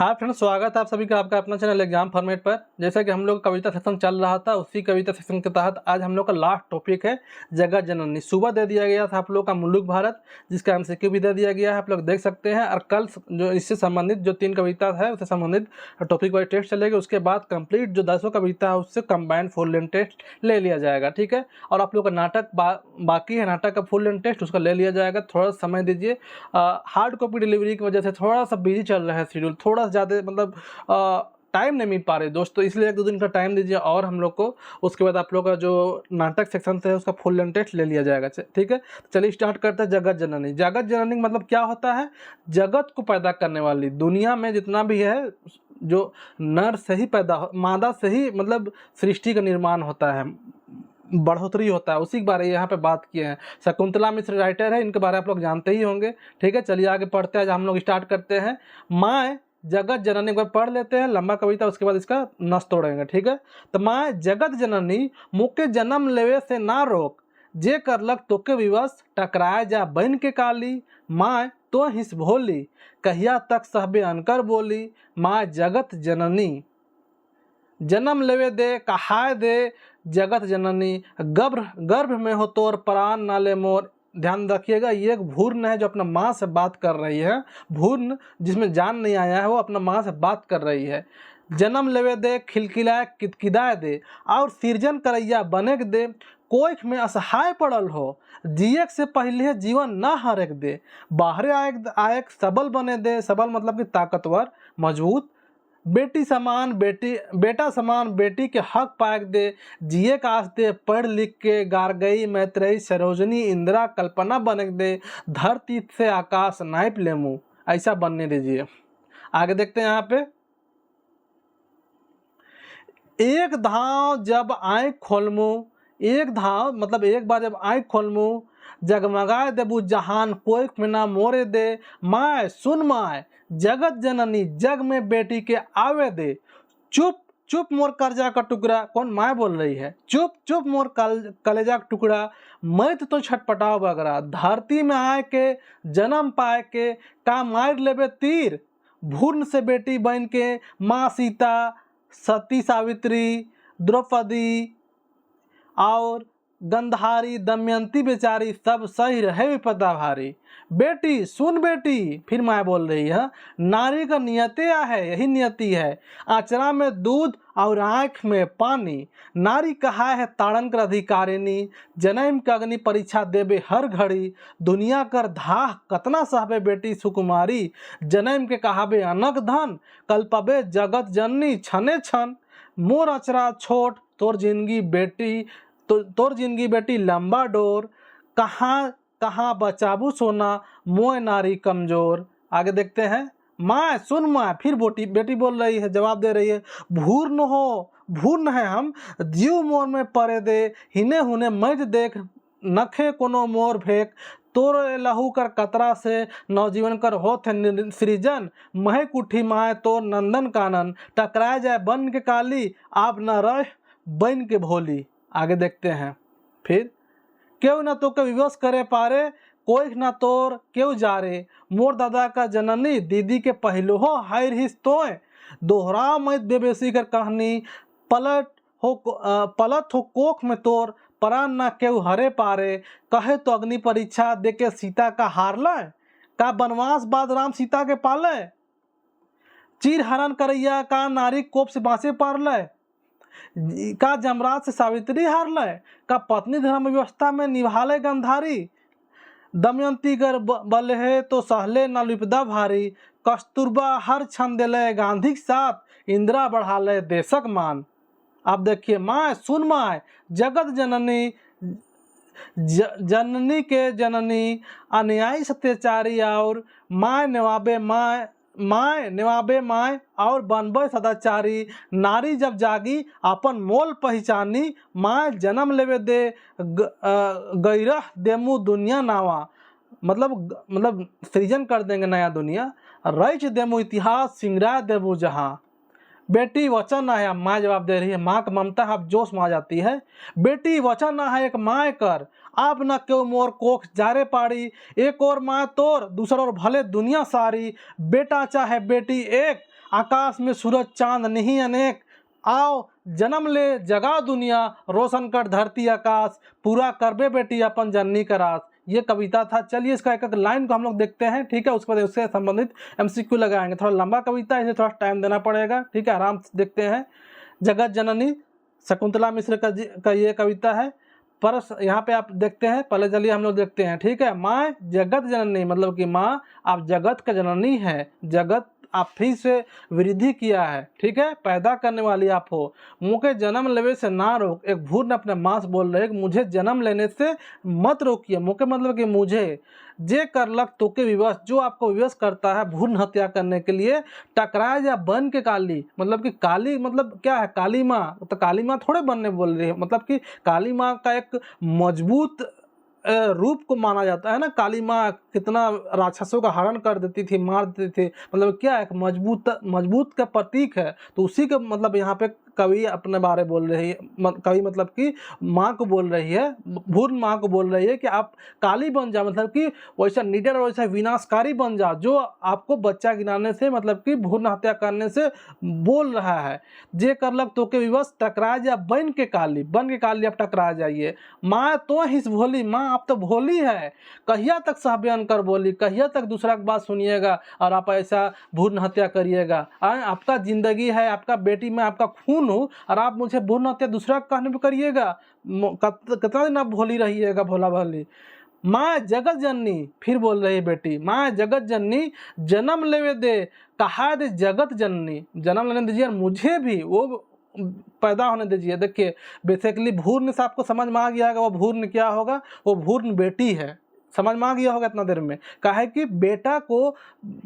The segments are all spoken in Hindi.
हाँ फ्रेंड्स, स्वागत है आप सभी का आपका अपना चैनल एग्जाम फॉर्मेट पर। जैसा कि हम लोग का कविता सेक्शन चल रहा था, उसी कविता सेक्शन के तहत आज हम लोग का लास्ट टॉपिक है जगत जननी। सुबह दे दिया गया था आप लोग का मुल्लुक भारत, जिसका एमसीक्यू भी दे दिया गया है, आप लोग देख सकते हैं। और कल जो इससे संबंधित जो 3 कविता है उससे संबंधित टॉपिक वाइज टेस्ट चलेगा। उसके बाद कंप्लीट जो 10 कविता है उससे कंबाइंड फुल लेंथ टेस्ट ले लिया जाएगा, ठीक है। और आप लोग का नाटक बाकी है, नाटक का फुल लेंथ टेस्ट उसका ले लिया जाएगा। थोड़ा समय दीजिए, हार्ड कॉपी डिलीवरी की वजह से थोड़ा सा बिजी चल रहा है शेड्यूल, थोड़ा ज़्यादा मतलब टाइम नहीं मिल पा रहे दोस्तों, इसलिए 1-2 दिन का टाइम दीजिए और हम लोग को उसके बाद आप लोग का जो नाटक सेक्शन से है उसका फुल लेंथ टेस्ट ले लिया जाएगा, ठीक है। चलिए स्टार्ट करते हैं। जगत जननी। जगत जननी मतलब क्या होता है? जगत को पैदा करने वाली, दुनिया में जितना भी है जो नर से ही पैदा, मादा से ही मतलब सृष्टि का निर्माण होता है, बढ़ोतरी होता है, उसी के बारे में यहाँ पे बात किए हैं। शकुंतला मिश्र राइटर है, इनके बारे में आप लोग जानते ही होंगे, ठीक है। चलिए आगे पढ़ते हैं। आज हम लोग स्टार्ट करते हैं। माँ जगत जननी, एक बार पढ़ लेते हैं लंबा कविता, उसके बाद इसका नस तोड़ेंगे, ठीक है। तो माँ जगत जननी मुके जन्म लेवे से ना रोक, जे करलक तोके विवश, टकराए जा बन के काली, माँ तो हिस भोली, कहिया तक सहबे अनकर बोली। माँ जगत जननी जन्म लेवे दे, कहाय दे जगत जननी, गर्भ में हो तोर प्राण नाले मोर। ध्यान रखिएगा, ये एक भूर्ण है जो अपना माँ से बात कर रही है। भूर्ण जिसमें जान नहीं आया है वो अपना माँ से बात कर रही है। जन्म लेवे दे, खिलखिलाए किदकिदाए दे, और सृजन करैया बनेक दे, कोख में असहाय पड़ल हो, जियक से पहले जीवन ना हरेक दे। बाहरे आयक सबल बने दे, सबल मतलब कि ताकतवर, मजबूत। बेटी समान बेटा समान बेटी के हक पाक दे, जिए का आस दे, पढ़ लिख के गार गई मैत्रेयी सरोजनी इंदिरा कल्पना बनक दे, धरती से आकाश नाइप ले मुँह, ऐसा बनने दीजिए। आगे देखते हैं यहाँ पे। एक धाव जब आँख खोलमू, एक धाव मतलब एक बार जब आँख खोलमू, जगमगाए देबू जहान कोख में ना मोरे दे। माय सुन माय जगत जननी, जग में बेटी के आवे दे। चुप चुप मोर कर्जा का टुकड़ा, कौन माय बोल रही है? चुप चुप मोर कलेजा का टुकड़ा, मैं तो छटपटाओ बगरा। धरती में आए के जन्म पाए के, का मार लेबे तीर। भूर्ण से बेटी बन के माँ सीता, सती सावित्री, द्रौपदी और गंधारी, दमयंती बेचारी, सब सही रहे विपदा भारी। बेटी सुन बेटी, फिर माँ बोल रही है, नारी का नियते है, यही नियति है। आचरा में दूध और आँख में पानी, नारी कहा है ताड़न कर अधिकारिणी। जन्म का अग्नि परीक्षा देबे हर घड़ी, दुनिया कर धाह कतना सहबे बेटी सुकुमारी। जन्म के कहाबे अनक धन, कल पबे जगत जननी छने छन। मोर अचरा छोट तोर जिंदगी बेटी, तोर जिंदगी बेटी लंबा डोर। कहाँ कहाँ बचाबू सोना, मोय नारी कमजोर। आगे देखते हैं। माँ सुन माँ, फिर बेटी बोल रही है, जवाब दे रही है, भूर्ण हो भूर्ण है हम, जीव मोर में परे दे। हिने हुने मज देख, नखे कोनो मोर भेक। तोर लहू कर कतरा से, नवजीवन कर होत है सृजन। महक उठी माए तोर नंदन कानन, टकराए जाए बन के काली, आप न रह बन के भोली। आगे देखते हैं। फिर क्यों ना तो के विवश करे पारे, कोई ना तोर क्यों जा रे। मोर दादा का जननी, दीदी के पहलो हो हायर हिस तोय। दोहरा मत बेबेसी कर कहानी, पलट हो कोख में तोर, प्राण ना क्यों हरे पारे। कहे तो अग्नि परीक्षा देके सीता का हार ले, का बनवास बाद राम सीता के पाले। चीर हरण करैया का नारी कोप से बाँसे पार ले, का जमराज से सावित्री हार ले। का पत्नी धर्म व्यवस्था में निभाले गंधारी। दमयंती कर बल है तो सहले न विपदा भारी। कस्तूरबा हर छन दिले गांधी के साथ, इंदिरा बढ़ा ले देशक मान। आप देखिए, माँ सुन माँ जगत जननी, जननी के जननी, अन्यायी सत्याचारी और माँ नवाबे माँ और बनबे सदाचारी। नारी जब जागी अपन मोल पहचानी, माँ जन्म लेवे दे गैरह देमू दुनिया नावा। मतलब सृजन कर देंगे नया दुनिया। रच देमू इतिहास सिंगरा देमू जहाँ। बेटी वचन है, माँ जवाब दे रही है। माँ का ममता अब जोश में आ जाती है। बेटी वचन है एक माँ कर, आप न क्यों मोर कोख जारे पाड़ी। एक और माँ तोर दूसरा और भले दुनिया सारी, बेटा चाहे बेटी एक, आकाश में सूरज चांद नहीं अनेक, आओ जन्म ले जगा दुनिया, रोशन कर धरती आकाश, पूरा करबे बेटी अपन जननी का रास। ये कविता था। चलिए इसका एक एक लाइन को हम लोग देखते हैं, ठीक है, उसके बाद उससे संबंधित एमसीक्यू लगाएंगे। थोड़ा लंबा कविता है, इसे थोड़ा टाइम देना पड़ेगा, ठीक है, आराम से देखते हैं। जगत जननी शकुंतला मिश्र का ये कविता है। पर यहाँ पे आप देखते हैं, पहले चलिए हम लोग देखते हैं, ठीक है। माँ जगत जननी मतलब कि माँ आप जगत का जननी है, जगत आप फिर से वृद्धि किया है, ठीक है, पैदा करने वाली आप हो। मुझे जन्म लेवे से ना रोक, एक भूर ने अपने माँ से बोल रहे कि मुझे जन्म लेने से मत रोकिए। मुझे मतलब कि मुझे जे करलक तो के विवश, जो आपको विवश करता है भ्रूण हत्या करने के लिए, टकराए या बन के काली, मतलब कि काली मतलब क्या है, काली माँ, तो काली माँ थोड़े बनने बोल रही है, मतलब कि काली माँ का एक मजबूत रूप को माना जाता है ना। काली माँ कितना राक्षसों का हरण कर देती थी, मार देती थी, मतलब क्या एक मजबूत का प्रतीक है। तो उसी के मतलब यहाँ पे कवि अपने बारे बोल रही है, कवि मतलब कि माँ को बोल रही है, भूर्ण माँ को बोल रही है कि आप काली बन जा, मतलब कि वैसा निडर और वैसा विनाशकारी बन जा, जो आपको बच्चा गिराने से मतलब कि भ्रूण हत्या करने से बोल रहा है। जे करलक तो के विवश, टकरा जा बन के काली आप टकरा जाइए। माँ तो हिस भोली, माँ आप तो भोली है, कहिया तक सहबयान कर बोली, कहिया तक दूसरा की बात सुनिएगा और आप ऐसा भ्रूण हत्या करिएगा। आपका जिंदगी है, आपका बेटी में आपका खून हो और आप मुझे भ्रूण हत्या दूसरा कहने पर करिएगा। कितना दिन आप भोली रहिएगा, भोला भोली। माँ जगत जननी, फिर बोल रही बेटी, माँ जगत जननी जन्म लेवे दे, कहा दे जगत जननी, जन्म लेने दीजिए मुझे भी, वो पैदा होने दीजिए। देखिए बेसिकली भ्रूण से आपको समझ में आ गया होगा वो भ्रूण क्या होगा, वो भ्रूण बेटी है, समझ में आ गया होगा इतना देर में। कहा है कि बेटा को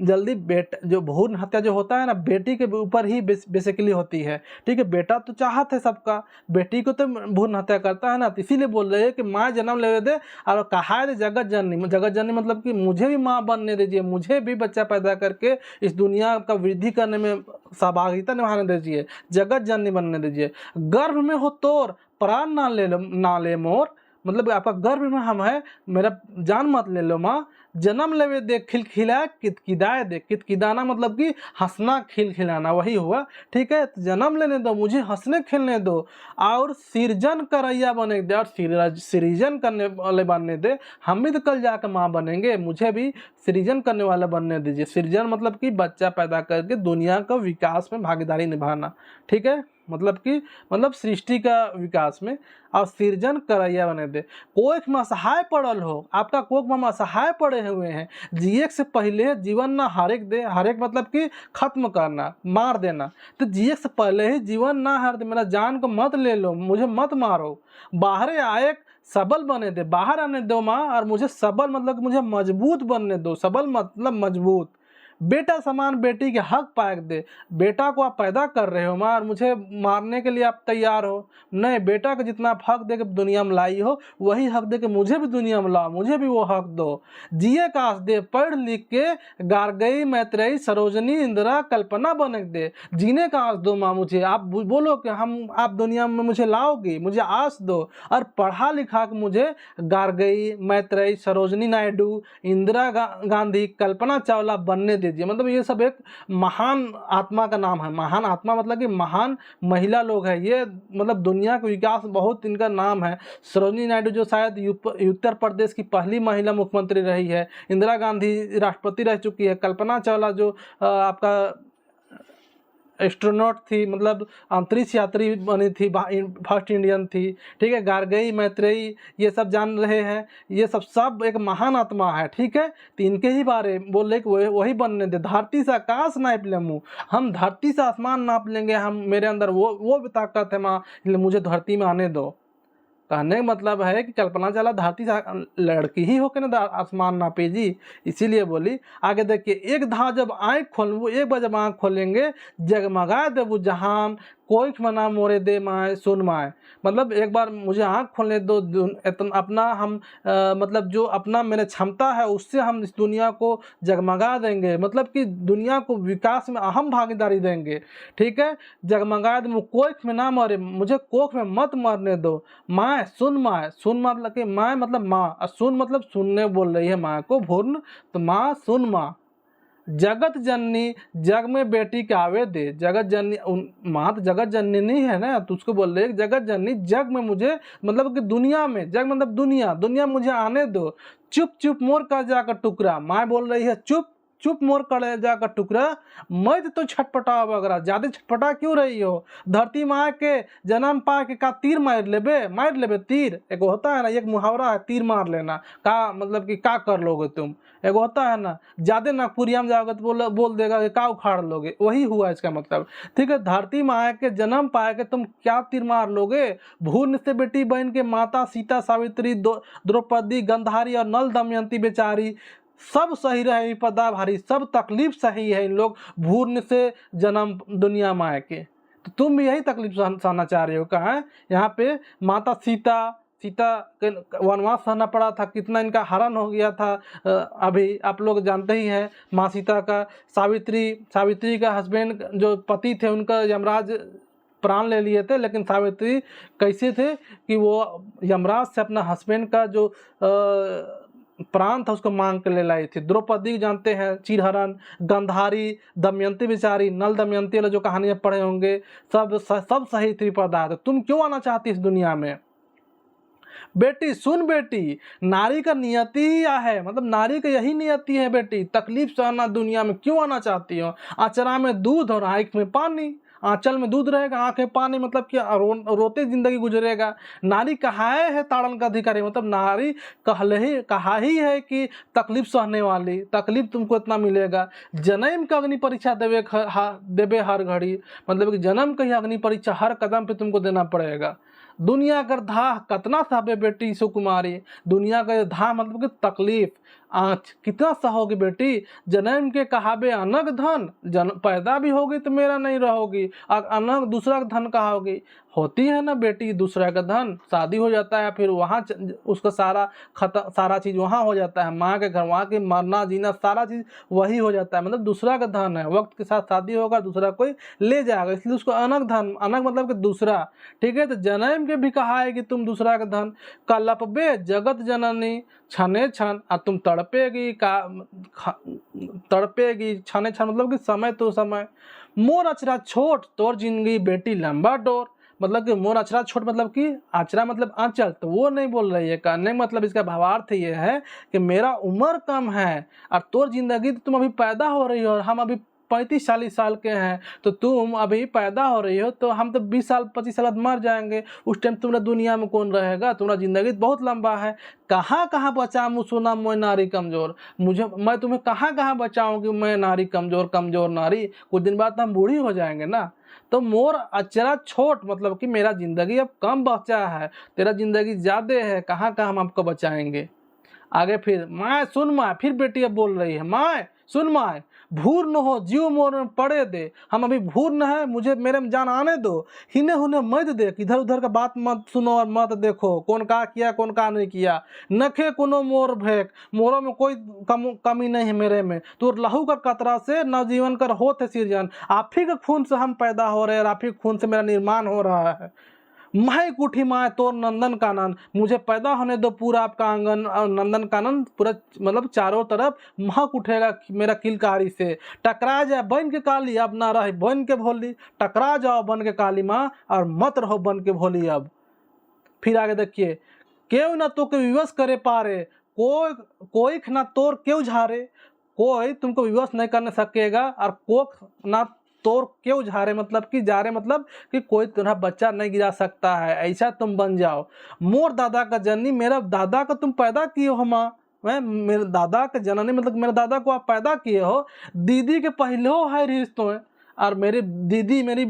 जल्दी, बेटा जो भ्रूण हत्या जो होता है ना, बेटी के ऊपर ही बेसिकली होती है, ठीक है। बेटा तो चाहत है सबका, बेटी को तो भ्रूण हत्या करता है ना, तो इसीलिए बोल रहे हैं कि माँ जन्म ले दे और कहा है जगत जननी, जगत जननी मतलब कि मुझे भी माँ बनने दीजिए, मुझे भी बच्चा पैदा करके इस दुनिया का वृद्धि करने में सहभागिता निभाने दीजिए, जगत जननी बनने दीजिए। गर्भ में हो तोर प्राण ना ले मोर, मतलब आपका गर्भ में हम है, मेरा जान मत ले लो माँ। जन्म लेवे दे खिलखिलाए कितकिदाए दे, कितकिदाना मतलब कि हंसना खिलखिलाना वही हुआ, ठीक है। तो जन्म लेने दो, मुझे हंसने खेलने दो और सृजन करैया बने दे, और सृजन करने वाले बनने दे। हम भी तो कल जाकर माँ बनेंगे, मुझे भी सृजन करने वाला बनने दीजिए। सृजन मतलब कि बच्चा पैदा करके दुनिया का विकास में भागीदारी निभाना, ठीक है, मतलब कि मतलब सृष्टि का विकास में, और सृजन करैया बने दे। कोख में असहाय पड़ल हो, आपका कोख में हम असहाय पड़े हुए हैं, जिए से पहले जीवन ना हरेक दे, हरेक मतलब कि खत्म करना, मार देना। तो जिए से पहले ही जीवन ना हर दे, मेरा जान को मत ले लो, मुझे मत मारो। बाहर आए सबल बने दे, बाहर आने दो माँ, और मुझे सबल मतलब मुझे मजबूत बनने दो, सबल मतलब मजबूत। बेटा समान बेटी के हक पाए दे, बेटा को आप पैदा कर रहे हो माँ और मुझे मारने के लिए आप तैयार हो, नहीं, बेटा को जितना आप हक दे के दुनिया में लाई हो वही हक दे के मुझे भी दुनिया में लाओ, मुझे भी वो हक दो। जिए का आस दे, पढ़ लिख के गार्गई मैत्रेयी सरोजनी इंदिरा कल्पना बने दे, जीने का आस दो माँ मुझे, आप बोलो कि हम आप दुनिया में मुझे लाओगी, मुझे आस दो, और पढ़ा लिखा के मुझे गार्गई मैत्रेयी सरोजनी नायडू इंदिरा गांधी कल्पना चावला बनने दीजिए। मतलब ये सब एक महान आत्मा का नाम है, महान आत्मा मतलब कि महान महिला लोग है ये, मतलब दुनिया के विकास बहुत इनका नाम है। सरोजिनी नायडू जो शायद उत्तर प्रदेश की पहली महिला मुख्यमंत्री रही है, इंदिरा गांधी राष्ट्रपति रह चुकी है, कल्पना चावला जो आपका एस्ट्रोनॉट थी, मतलब अंतरिक्ष यात्री बनी थी, फर्स्ट इंडियन थी, ठीक है। गार्गई मैत्रेयी ये सब जान रहे हैं, ये सब एक महान आत्मा है, ठीक है। तो इनके ही बारे बोल रहे कि वही बनने दे। धरती से आकाश नाप ले मुँह, हम धरती से आसमान नाप लेंगे, हम मेरे अंदर वो भी ताकत है माँ, इसलिए मुझे धरती में आने दो। कहने का मतलब है कि कल्पना चावला धरती से लड़की ही होकर ना आसमान नापी जी, इसीलिए बोली। आगे देखिए, एक धाव जब आँख खोलूँ, एक बार जब आँख खोलेंगे, जगमगा देबू जहान, कोई मना मोरे दे माए सुन माए, मतलब एक बार मुझे आँख खोलने दो, अपना हम मतलब जो अपना मेरे क्षमता है उससे हम इस दुनिया को जगमगा देंगे, मतलब कि दुनिया को विकास में अहम भागीदारी देंगे, ठीक है। जगमगा दे कोख में ना मरे, मुझे कोख में मत मरने दो। माँ सुन मतलब कि माँ मतलब माँ, और सुन मतलब सुनने बोल रही है माँ को भूर्ण, तो माँ सुन माँ, जगत जननी जग में बेटी के आवे दे। जगत जननी माँ तो जगत जननी नहीं है ना, तो उसको बोल रहे जगत जननी जग में मुझे, मतलब कि दुनिया में, जग मतलब दुनिया, दुनिया मुझे आने दो। चुप चुप मोर का जाकर टुकड़ा, माँ बोल रही है चुप चुप मोर कलेजा का टुकड़ा, मत तो छटपटा वगैरह, ज्यादा छटपटा क्यों रही हो। धरती माँ के जन्म पा के का तीर मार लेबे तीर। एक होता है ना, एक मुहावरा है तीर मार लेना का, मतलब कि का कर लोगे तुम। एक होता है ना, ज्यादा नागपुरिया में जाओगे तो बोल देगा कि का उखाड़ लोगे, वही हुआ इसका मतलब। ठीक है, धरती माँ के जन्म पाए के तुम क्या तीर मार लोगे। भूर्ण से बेटी बहन के माता सीता, सावित्री, द्रौपदी, गंधारी और नल दमयंती बेचारी, सब सही रहे विपदा भारी, सब तकलीफ सही है इन लोग भूर्ण से जन्म दुनिया माए के। तो तुम भी यही तकलीफ सहना चाह रहे हो। कहा है यहाँ पे माता सीता के वनवास सहना पड़ा था, कितना इनका हरण हो गया था। अभी आप लोग जानते ही हैं माँ सीता का। सावित्री का हस्बैंड जो पति थे उनका यमराज प्राण ले लिए थे, लेकिन सावित्री कैसे थे कि वो यमराज से अपना हस्बैंड का जो प्राण था उसको मांग के ले लाई थी। द्रौपदी जानते हैं चीरहरण, गंधारी, दमयंती बेचारी, नल दमयंती वाला जो कहानियां पढ़े होंगे, सब सही थी विपदा। तो तुम क्यों आना चाहती इस दुनिया में। बेटी सुन बेटी, नारी का नियति ही यह है, मतलब नारी का यही नियति है बेटी, तकलीफ सहना दुनिया में क्यों आना चाहती हो। आचरा में दूध और आँख में पानी, आंचल में दूध रहेगा आंख में पानी, मतलब कि रोते जिंदगी गुजरेगा। नारी कहाए है ताड़न का अधिकारी, मतलब नारी कहा ही है कि तकलीफ सहने वाली, तकलीफ तुमको इतना मिलेगा। जन्म का अग्नि परीक्षा देवे हर घड़ी, मतलब कि जन्म का ही अग्नि परीक्षा हर कदम पे तुमको देना पड़ेगा। दुनिया कर धाह कतना सहबे बेटी सुकुमारी, दुनिया का धाह मतलब कि तकलीफ आँच कितना सहोगी बेटी। जन्म के कहाबे अनग धन, पैदा भी होगी तो मेरा नहीं रहोगी, अनग दूसरा का धन कहाओगी। होती है ना बेटी दूसरा का धन, शादी हो जाता है फिर वहाँ उसका सारा चीज़ वहाँ हो जाता है, माँ के घर वहाँ के मरना जीना सारा चीज़ वही हो जाता है, मतलब दूसरा का धन है। वक्त के साथ शादी होगा दूसरा कोई ले जाएगा, इसलिए उसको अनग धन, अनग मतलब कि दूसरा। ठीक है, तो जन्म के भी कहा है कि तुम दूसरा का धन। कलपबे जगत जननी छने छन, और तुम तड़पेगी छने छन, मतलब कि समय तो समय। मोर अचरा छोट तोर जिंदगी बेटी लंबा डोर, मतलब कि मोर अचरा छोट मतलब कि आचरा मतलब आंचल, तो वो नहीं बोल रही है। कहने मतलब इसका भावार्थ ये है कि मेरा उम्र कम है और तोर जिंदगी, तो तुम अभी पैदा हो रही हो और हम अभी 35-40 साल के हैं, तो तुम अभी पैदा हो रही हो, तो हम तो 20 साल 25 साल बाद मर जाएंगे। उस टाइम तुम्हारा दुनिया में कौन रहेगा, तुम्हारा जिंदगी बहुत लंबा है। कहाँ कहाँ बचाऊँ सोना मैं नारी कमजोर, मैं तुम्हें कहाँ कहाँ बचाऊँ कि मैं नारी कमजोर नारी, कुछ दिन बाद तो हम बूढ़ी हो जाएंगे ना। तो मोर अचरा छोट मतलब कि मेरा जिंदगी अब कम बचा है, तेरा जिंदगी ज्यादा है, कहाँ कहाँ हम आपको बचाएंगे। आगे फिर माँ सुन माँ, फिर बेटी अब बोल रही है माँ सुन माँ, भूर न हो जीव मोर में पड़े दे, हम अभी भूर न है, मुझे मेरे में जान आने दो। हिने हुने मत देख, इधर उधर का बात मत सुनो और मत देखो कौन का किया कौन का नहीं किया। नखे कोनो मोर भेक, मोरों में कोई कमी नहीं है मेरे में, तो लहू का कतरा से नवजीवन कर होते सृजन, आप ही के खून से हम पैदा हो रहे हैं, आप ही के खून से मेरा निर्माण हो रहा है। महक उठी माए तोर नंदन कानन, मुझे पैदा होने दो पूरा आपका आंगन और नंदन कानन पूरा, मतलब चारों तरफ महक उठेगा मेरा किलकारी से। टकरा जाए बन के काली, अब ना रहे बन के भोली, टकरा जाओ बन के काली माँ और मत रहो बन के भोली अब। फिर आगे देखिए, क्यों ना तो के विवश करे पारे, कोई ना तोर क्यों झारे, कोई तुमको विवश नहीं करने सकेगा और कोख ना तोर क्यों झारे, मतलब कि जारे मतलब कि कोई तुम्हारा बच्चा नहीं गिरा सकता है, ऐसा तुम बन जाओ। मोर दादा का जननी, मेरा दादा का तुम पैदा किए हो माँ, मैं मेरे दादा का जननी मतलब मेरे दादा को आप पैदा किए हो। दीदी के पहले हो है रिश्तों में, और मेरी दीदी मेरी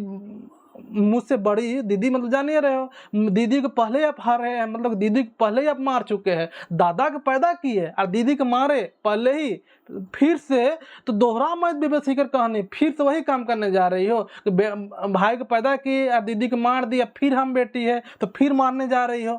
मुझसे बड़ी दीदी, मतलब जान ही रहे हो, दीदी को पहले आप हार रहे हैं, मतलब दीदी को पहले ही आप मार चुके हैं। दादा को पैदा किए और दीदी को मारे पहले ही, फिर से तो दोहरा मत बेबसीकर कहानी, फिर से वही काम करने जा रही हो कि भाई को पैदा किए और दीदी को मार दिया, फिर हम बेटी है तो फिर मारने जा रही हो,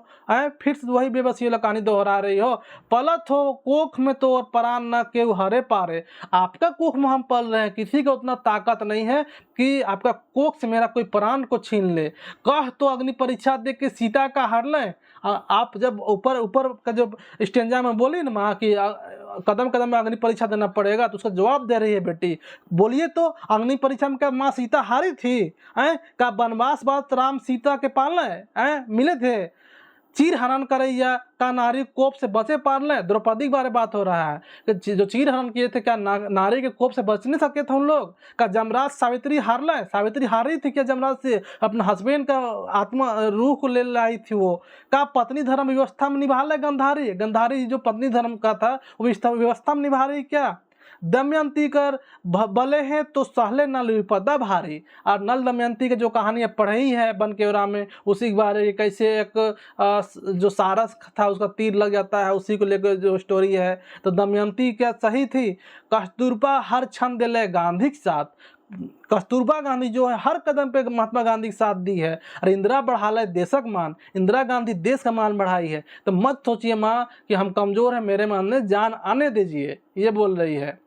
फिर से वही बेबसी वाला कहानी दोहरा रही हो। पलत हो कोख में तो और प्राण न केहू हरे पारे, आपका कोख में हम पल रहे हैं, किसी का उतना ताकत नहीं है कि आपका कोख से मेरा कोई प्राण को छीन ले। कह तो अग्नि परीक्षा दे के सीता का हर लें, आप जब ऊपर ऊपर का जो स्टेंजा में बोली ना माँ कि कदम कदम में अग्नि परीक्षा देना पड़ेगा, तो उसका जवाब दे रही है बेटी। बोलिए तो अग्नि परीक्षा में क्या माँ सीता हारी थी? का वनवास बाद राम सीता के पालने मिले थे? चीर हरण करैया का नारी कोप से बचे पालने? द्रौपदी के बारे बात हो रहा है कि जो चीर हरण किए थे, क्या नारी के कोप से बच नहीं सके थे उन लोग? का जमराज सावित्री हार ले? सावित्री हार रही थी क्या जमराज से? अपने हस्बैंड का आत्मा रूह को ले लाई थी वो। का पत्नी धर्म व्यवस्था में निभा ले गंधारी? गंधारी जो पत्नी धर्म का था वो व्यवस्था में निभा रही क्या? दमयंती कर बले हैं तो सहले नल विपदा भारी। और नल दमयंती की जो कहानी पढ़ी है बन केवरा में, उसी के बारे में कैसे एक जो सारस था उसका तीर लग जाता है, उसी को लेकर जो स्टोरी है। तो दमयंती क्या सही थी? कस्तूरबा हर क्षण दिले गांधी के साथ। कस्तूरबा गांधी जो है हर कदम पे महात्मा गांधी के साथ दी है। और इंदिरा बढ़ाले देशक मान, इंदिरा गांधी देश का मान बढ़ाई है। तो मत सोचिए माँ कि हम कमजोर हैं, मेरे मन में जान आने दीजिए, ये बोल रही है।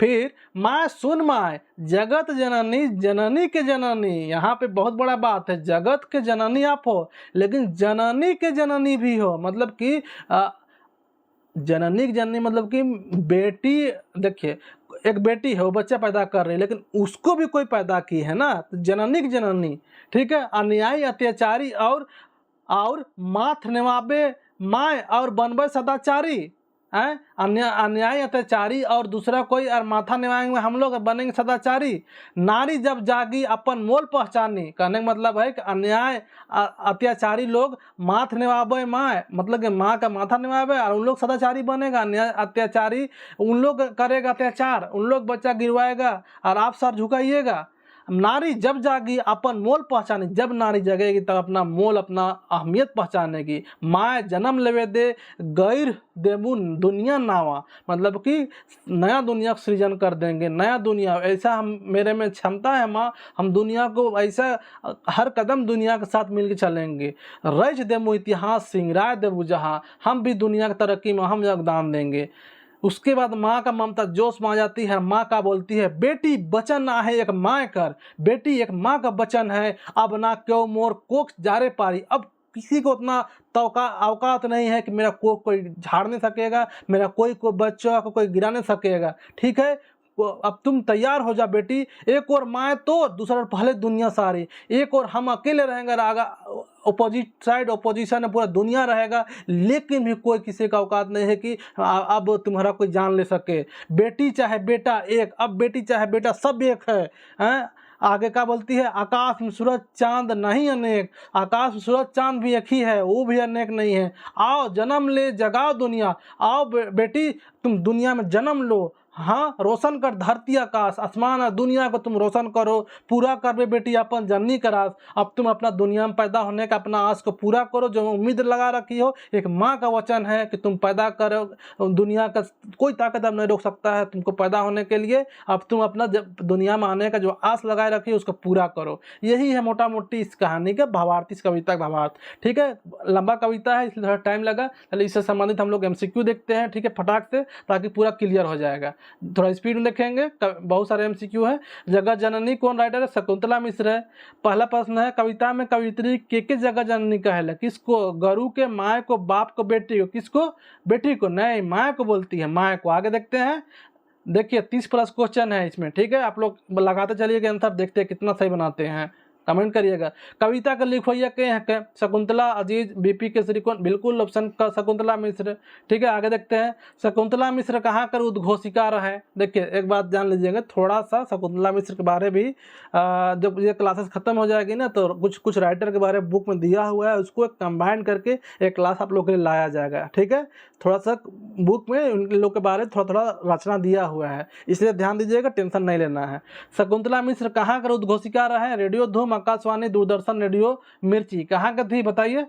फिर माँ सुन माँ जगत जननी, जननी के जननी। यहाँ पे बहुत बड़ा बात है, जगत के जननी आप हो लेकिन जननी के जननी भी हो। मतलब कि जननी की जननी मतलब कि बेटी, देखिए एक बेटी है वो बच्चा पैदा कर रही है लेकिन उसको भी कोई पैदा की है ना, तो जननी की जननी। ठीक है, अन्यायी अत्याचारी और माथ निभावे माय और बनबे सदाचारी। अन्याय अत्याचारी और दूसरा कोई और माथा निभाएंगे हम लोग, बनेंगे सदाचारी। नारी जब जागी अपन मोल पहचानी, कहने का मतलब है कि अन्याय अत्याचारी लोग माथ निभावे माँ, मतलब कि माँ का माथा निभावे और उन लोग सदाचारी बनेगा। अन्याय अत्याचारी उन लोग करेगा अत्याचार, उन लोग बच्चा गिरवाएगा और आप सर झुकाइएगा। नारी जब जागी अपन मोल पहचाने, जब नारी जगेगी तब अपना मोल, अपना अहमियत पहचानेगी। माँ जन्म लेवे दे गैर देबू दुनिया नावा, मतलब कि नया दुनिया सृजन कर देंगे, नया दुनिया। ऐसा हम मेरे में क्षमता है माँ, हम दुनिया को ऐसा हर कदम दुनिया के साथ मिलकर चलेंगे। रच देमु इतिहास सिंगराय देबू जहाँ, हम भी दुनिया की तरक्की में हम योगदान देंगे। उसके बाद माँ का ममता जोश में आ जाती है। माँ का बोलती है बेटी बचन ना है एक माँ कर, बेटी एक माँ का बचन है। अब ना क्यों मोर कोख जारे पारी, अब किसी को उतना औकात नहीं है कि मेरा कोख कोई झाड़ नहीं सकेगा, मेरा कोई बच्चा को कोई गिरा नहीं सकेगा। ठीक है, अब तुम तैयार हो जा बेटी, एक और माँ तो दूसरा पहले दुनिया सारी, एक और हम अकेले रहेंगे, अपोजिट साइड अपोजिशन में पूरा दुनिया रहेगा, लेकिन भी कोई किसी का औकात नहीं है कि अब तुम्हारा कोई जान ले सके। बेटी चाहे बेटा एक, अब बेटी चाहे बेटा सब एक है। आगे क्या बोलती है? आकाश में सूरज चांद नहीं अनेक, आकाश में सूरज चांद भी एक ही है, वो भी अनेक नहीं है। आओ जन्म ले जगाओ दुनिया, आओ बेटी तुम दुनिया में जन्म लो। हाँ, रोशन कर धरती आकाश, आसमान और दुनिया को तुम रोशन करो, पूरा कर बेटी अपन जननी का राज। अब तुम अपना दुनिया में पैदा होने का अपना आस को पूरा करो, जो उम्मीद लगा रखी हो। एक माँ का वचन है कि तुम पैदा करो, दुनिया का कोई ताकत अब नहीं रोक सकता है तुमको पैदा होने के लिए। अब तुम अपना दुनिया में आने का जो आस लगाए रखी है उसको पूरा करो। यही है मोटा मोटी इस कहानी का भावार्थ, इस कविता का भावार्थ। ठीक है, लंबा कविता है इसलिए थोड़ा टाइम लगा। चलिए इससे संबंधित हम लोग MCQ देखते हैं, ठीक है, फटाक से, ताकि पूरा क्लियर हो जाएगा। थोड़ा स्पीड में देखेंगे, बहुत सारे MCQ है। जगत जननी कौन राइटर है? शकुंतला मिश्र है। पहला प्रश्न है, कविता में कवित्री के जगत जननी कहेला? किसको? गुरु के, माँ को, बाप को, बेटी को? किसको? बेटी को नहीं, माँ को बोलती है, माँ को। आगे देखते हैं, देखिए 30+ क्वेश्चन है इसमें। ठीक है, आप लोग लगाते चलिएगा आंसर, देखते हैं कितना सही बनाते हैं, कमेंट करिएगा। कविता का लिखवैया के हैं? शकुंतला, अजीज, BP केसरी कौन? बिल्कुल ऑप्शन का शकुंतला मिश्र। ठीक है, आगे देखते हैं, शकुंतला मिश्र कहाँ कर उद्घोषिका रहे? देखिए एक बात जान लीजिएगा, थोड़ा सा शकुंतला मिश्र के बारे भी जब ये क्लासेस खत्म हो जाएगी ना, तो कुछ राइटर के बारे में बुक में दिया हुआ है, उसको कंबाइन करके एक क्लास आप लोग के लिए लाया जाएगा। ठीक है, थोड़ा सा बुक में उन लोग के बारे में थोड़ा थोड़ा रचना दिया हुआ है, इसलिए ध्यान दीजिएगा, टेंशन नहीं लेना है। शकुंतला मिश्र कहाँ कर उद्घोषिका रहे? रेडियो धूम, आकाशवाणी, दूरदर्शन, रेडियो मिर्ची। कहाँ की थी बताइए?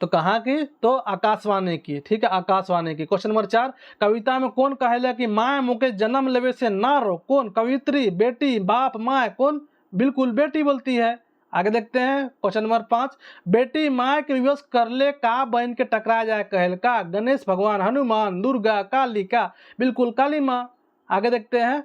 तो कहाँ की? तो आकाशवाणी की। ठीक है, आकाशवाणी की। क्वेश्चन नंबर 4, कविता में कौन कहेला कि माँ मुके जन्म लेवे से ना रो? कौन? कवित्री, बेटी, बाप, माँ? कौन? बिल्कुल बेटी बोलती है। आगे देखते हैं, क्वेश्चन नंबर 5, बेटी माँ के विवश कर ले का बहन के टकरा जाए कहल का? गणेश भगवान, हनुमान, दुर्गा, काली का? बिल्कुल काली माँ। आगे देखते हैं,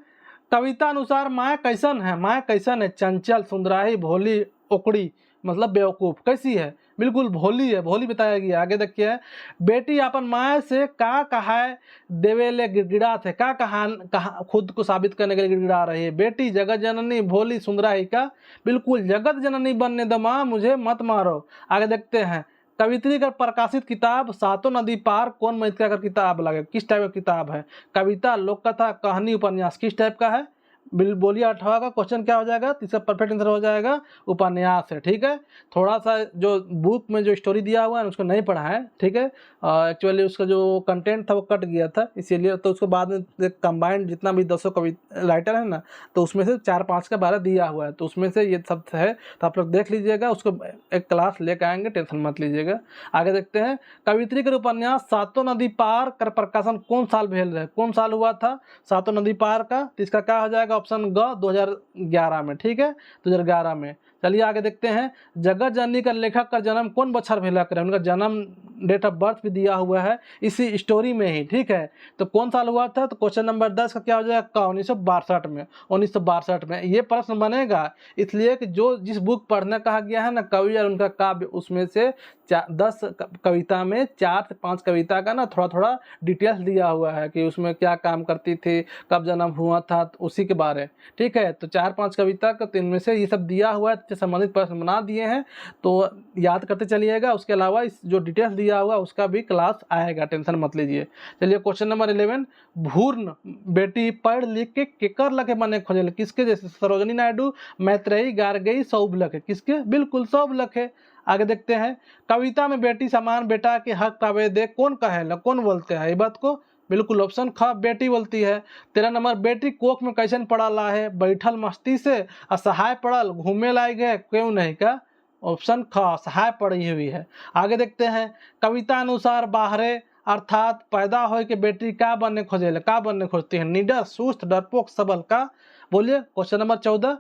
कविता अनुसार माँ कैसन है? माँ कैसन है? चंचल, सुंदराही, भोली, ओकड़ी, मतलब बेवकूफ़। कैसी है? बिल्कुल भोली है, भोली बताया गया। आगे देखिए, बेटी अपन माए से का कहाय देवेले गिड़गिड़ा थे, का कहा खुद को साबित करने के लिए गिड़गिड़ा रही है। बेटी जगत जननी भोली सुंदरा ही का, बिल्कुल जगत जननी बनने दो माँ, मुझे मत मारो। आगे देखते हैं, कवित्री का प्रकाशित किताब सातों नदी पार कौन महित्रा का किताब लगे, किस टाइप का किताब है? कविता, लोक कथा, कहानी, उपन्यास, किस टाइप का है? बोलिए 18 का क्वेश्चन क्या हो जाएगा? तीसरा परफेक्ट आंसर हो जाएगा उपन्यास है। ठीक है, थोड़ा सा जो बुक में जो स्टोरी दिया हुआ है उसको नहीं पढ़ा है। ठीक है, एक्चुअली उसका जो कंटेंट था वो कट गया था, इसीलिए तो उसको बाद में कंबाइंड जितना भी 200 कवि राइटर है ना, तो उसमें से 4-5 का 12 दिया हुआ है, तो उसमें से ये सब है, तो आप लोग देख लीजिएगा, उसको एक क्लास लेकर आएंगे, टेंशन मत लीजिएगा। आगे देखते हैं, कवित्री के उपन्यास सातों नदी पार कर प्रकाशन कौन साल भेल रहे, कौन साल हुआ था सातों नदी पार का? तो इसका क्या हो जाएगा? ऑप्शन ग 2011 में। ठीक है, 2011 में। चलिए आगे देखते हैं, जगत जननी का लेखक का जन्म कौन बछर भेला करे, उनका जन्म डेट ऑफ बर्थ भी दिया हुआ है इसी स्टोरी में ही। ठीक है, तो कौन साल हुआ था? तो क्वेश्चन नंबर 10 का क्या हो जाएगा? 1962 में। 1962 में ये प्रश्न बनेगा, इसलिए कि जो जिस बुक पढ़ने कहा गया है ना, कवि और उनका काव्य, उसमें से 10 कविता में 4 से 5 कविता का ना थोड़ा थोड़ा डिटेल्स दिया हुआ है कि उसमें क्या काम करती थी, कब जन्म हुआ था, तो उसी के बारे। ठीक है, तो 4-5 कविता का, तो इनमें से ये सब दिया हुआ है, संबंधित प्रश्न बना दिए हैं, तो याद करते चलिएगा। उसके अलावा इस जो डिटेल्स दिया हुआ उसका भी क्लास आएगा, टेंशन मत लीजिए। चलिए क्वेश्चन नंबर 11, भूर्ण बेटी पढ़ लिख के केकर लखे बने खोजे, किसके? जैसे सरोजनी नायडू, मैत्रेयी, गार्गी, सौभ है, किसके? बिल्कुल सौभ है। आगे देखते हैं, कविता में बेटी समान बेटा के हक पावे दे कौन कहे, कौन बोलते हैं ये बात को? बिल्कुल ऑप्शन ख बेटी बोलती है। 13 नंबर, बेटी कोख में कैसन पड़ला है, बैठल मस्ती से, असहाय पड़ल, घूमे लायक है, क्यों नहीं का? ऑप्शन ख असहाय पड़ी हुई है। आगे देखते हैं, कविता अनुसार बाहरे अर्थात पैदा हो के बेटी का बनने खोजे, का बनने खोजती है? निडर, सुस्त, डरपोक, सबल का? बोलिए क्वेश्चन नंबर 14,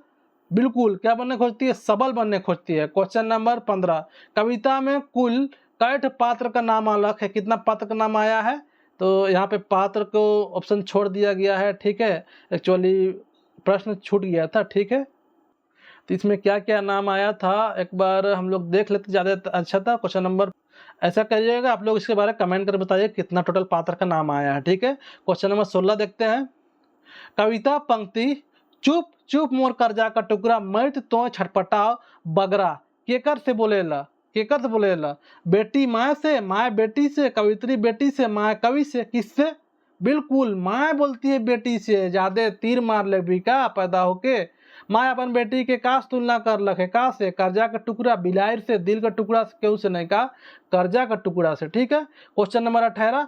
बिल्कुल क्या बनने खोजती है? सबल बनने खोजती है। क्वेश्चन नंबर 15, कविता में कुल कैठ पात्र का नाम अलग है, कितना पात्र का नाम आया है? तो यहाँ पे पात्र को ऑप्शन छोड़ दिया गया है। ठीक है, एक्चुअली प्रश्न छूट गया था। ठीक है, तो इसमें क्या क्या नाम आया था एक बार हम लोग देख लेते, ज़्यादा अच्छा था। क्वेश्चन नंबर, ऐसा करिएगा आप लोग, इसके बारे में कमेंट कर बताइए कितना टोटल पात्र का नाम आया है। ठीक है, क्वेश्चन नंबर 16 देखते हैं, कविता पंक्ति चुप चुप मोर कर्जा का टुकड़ा मर्द तो छटपटाओ बगरा केकर से बोलेला, केकर से बोलेला? बेटी माँ से, माँ बेटी से, कवित्री बेटी से, माँ कवि से, किससे? बिल्कुल माँ बोलती है बेटी से, ज्यादा तीर मार ले भी का पैदा होके। माँ अपन बेटी के काश तुलना कर लखे, का से? कर्जा का टुकड़ा बिलायर से, दिल का टुकड़ा से, क्यों से नहीं का? कर्जा का टुकड़ा से। ठीक है, क्वेश्चन नंबर 18,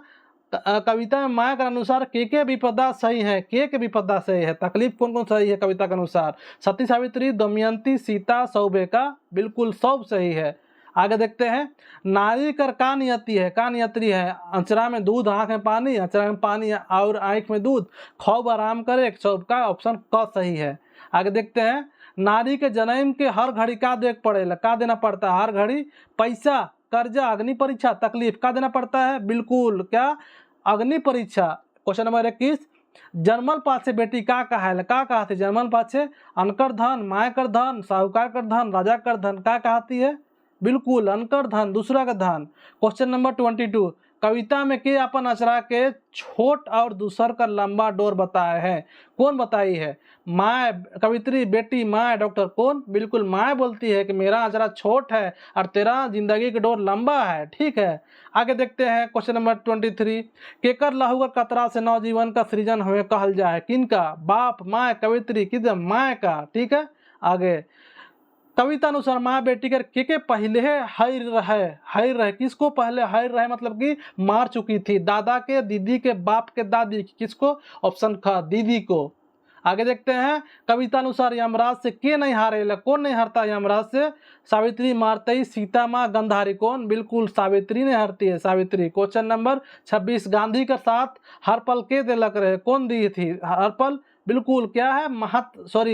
कविता में माया के अनुसार के विपदा सही है, के विपदा सही है, तकलीफ कौन कौन सही है कविता के अनुसार? सती, सावित्री, दमयंती, सीता, सौभे का? बिल्कुल सब सही है। आगे देखते हैं, नारी कर का नियति है, का नियत्री है? अंचरा में दूध, आँख में पानी, अंचरा में पानी और आँख में दूध, खूब आराम करे, सब का? ऑप्शन क सही है। आगे देखते हैं, नारी के जन्म के हर घड़ी का देख पड़ेला, का देना पड़ता है हर घड़ी? पैसा, कर्जा, अग्नि परीक्षा, तकलीफ, का देना पड़ता है? बिल्कुल क्या? अग्नि परीक्षा। क्वेश्चन नंबर 21, जन्मल पाछे बेटी का कहा, का कहती? जन्मल पाछे अनकर धन, माय कर धन, साहूकार कर धन, राजा कर धन, का कहती है? बिल्कुल अनकर धन, दूसरा का धन। क्वेश्चन नंबर 22, कविता में के अपन अचरा के छोट और दूसर का लंबा डोर बताए है, कौन बताई है? माँ, कवित्री, बेटी, माँ, डॉक्टर, कौन? बिल्कुल माँ बोलती है कि मेरा अचरा छोट है और तेरा जिंदगी का डोर लंबा है। ठीक है, आगे देखते हैं क्वेश्चन नंबर 23, केकर लहू का कतरा से नवजीवन का सृजन हमें कहल जाए, किनका? बाप, माँ, कवित्री, किस? माँ का। ठीक है, आगे कविता अनुसार माँ बेटी के पहले हर रहे, किसको पहले हर रहे? मतलब कि मार चुकी थी, दादा के, दीदी के, बाप के, दादी, किसको? ऑप्शन ख दीदी को। आगे देखते हैं, कविता अनुसार यमराज से के नहीं हारेला, कौन नहीं हारता यमराज से? सावित्री मारतई, सीता माँ, गंधारी, कौन? बिल्कुल सावित्री ने हारती है, सावित्री। क्वेश्चन नंबर 26, गांधी का साथ हर पल के दिलक रहे, कौन दी थी हर पल? बिल्कुल क्या है?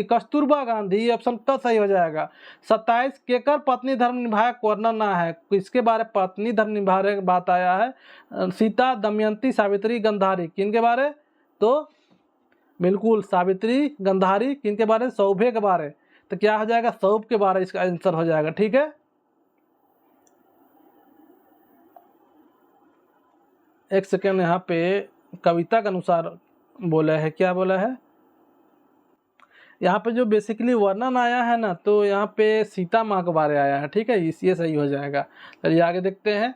कस्तूरबा गांधी, ऑप्शन का सही हो जाएगा। 27, केकर पत्नी धर्म निभाए वर्णन ना है, किसके बारे पत्नी धर्म निभाने की बात आया है? सीता, दमयंती, सावित्री, गंधारी, किनके बारे? तो बिल्कुल सावित्री, गंधारी, किनके बारे? सौभे के बारे। तो क्या हो जाएगा? सौभ के बारे इसका आंसर हो जाएगा। ठीक है, एक सेकेंड, यहाँ पे कविता के अनुसार बोला है, क्या बोला है यहाँ पे जो बेसिकली वर्णन आया है ना, तो यहाँ पे सीता माँ के बारे आया है, ठीक है, ये सही हो जाएगा। चलिए आगे देखते हैं।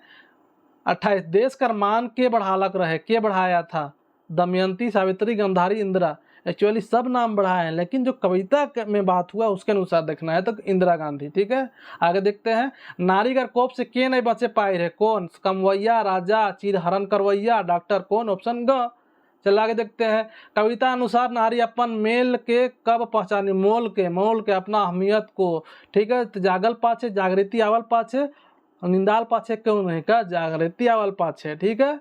28 देश कर मान के बढ़ालक रहे, के बढ़ाया था, दमयंती, सावित्री, गांधारी, इंदिरा। एक्चुअली सब नाम बढ़ाए हैं, लेकिन जो कविता में बात हुआ उसके अनुसार देखना है, तो इंदिरा गांधी, ठीक है। आगे देखते हैं। नारी कर कोप से के नहीं बचे पाए रहे, कौन? कमवैया, राजा, चीरहरण करवैया, डॉक्टर, कौन? ऑप्शन ग। चल आगे देखते हैं। कविता अनुसार नारी अपन मेल के कब पहचानी? मोल के अपना अहमियत को, ठीक है। तो जागल पाछे, जागृति आवल पाछे, निंदाल पाछे क्यों नहीं का? जागृति आवल पाछे, ठीक है।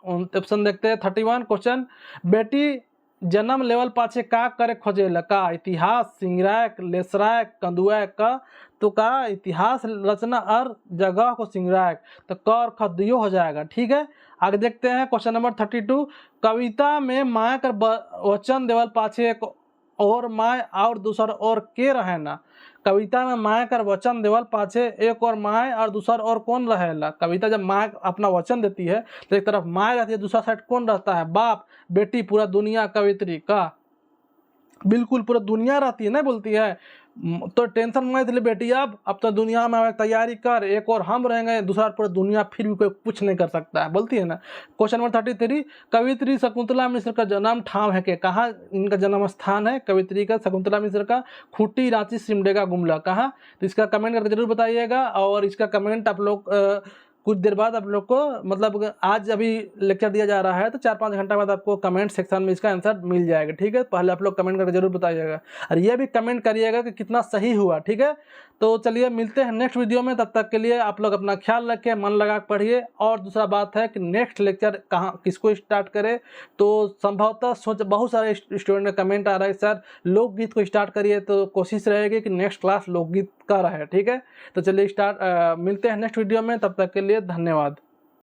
ऑप्शन देखते हैं। 31 क्वेश्चन। बेटी जन्म लेवल पाछे का करे खोजेला? का इतिहास, सिंगराय, लेसराय, कंदुआ का? तो का इतिहास रचना और जगह को सिंगराय, तो क और ख दियो हो जाएगा, ठीक है। आगे देखते हैं क्वेश्चन नंबर 32। कविता में माँ कर वचन देवल पाछे एक और माँ और दूसर और के रहे ना? कविता में माँ कर वचन देवल पाछे एक और माँ और दूसर और कौन रहेला? कविता जब माँ अपना वचन देती है तो एक तरफ माँ रहती है, दूसरा साइड कौन रहता है? बाप, बेटी, पूरा दुनिया, कवित्री का? बिल्कुल पूरा दुनिया रहती है ना, बोलती है। तो टेंशन मत ले बेटी, अब तो दुनिया में तैयारी कर, एक और हम रहेंगे, दूसरा पूरा दुनिया फिर भी कोई कुछ नहीं कर सकता है, बोलती है ना। Question number 33। कवित्री शकुंतला मिश्र का जन्म ठाम है के? कहाँ इनका जन्म स्थान है कवित्री का, शकुंतला मिश्र का? खूंटी, रांची, सिमडेगा, गुमला, कहाँ? तो इसका कमेंट करके जरूर बताइएगा, और इसका कमेंट आप लोग कुछ देर बाद आप लोग को, मतलब आज अभी लेक्चर दिया जा रहा है तो 4-5 घंटा बाद आपको कमेंट सेक्शन में इसका आंसर मिल जाएगा, ठीक है। पहले आप लोग कमेंट करके जरूर बताइएगा, और ये भी कमेंट करिएगा कि कितना सही हुआ, ठीक है। तो चलिए मिलते हैं नेक्स्ट वीडियो में, तब तक के लिए आप लोग अपना ख्याल रखें, मन लगा कर पढ़िए। और दूसरा बात है कि नेक्स्ट लेक्चर कहाँ किसको स्टार्ट करें, तो संभवतः बहुत सारे स्टूडेंट का कमेंट आ रहा है सर लोकगीत को स्टार्ट करिए, तो कोशिश रहेगी कि नेक्स्ट क्लास लोकगीत का रहे, ठीक है। तो चलिए मिलते हैं नेक्स्ट वीडियो में, तब तक के लिए धन्यवाद।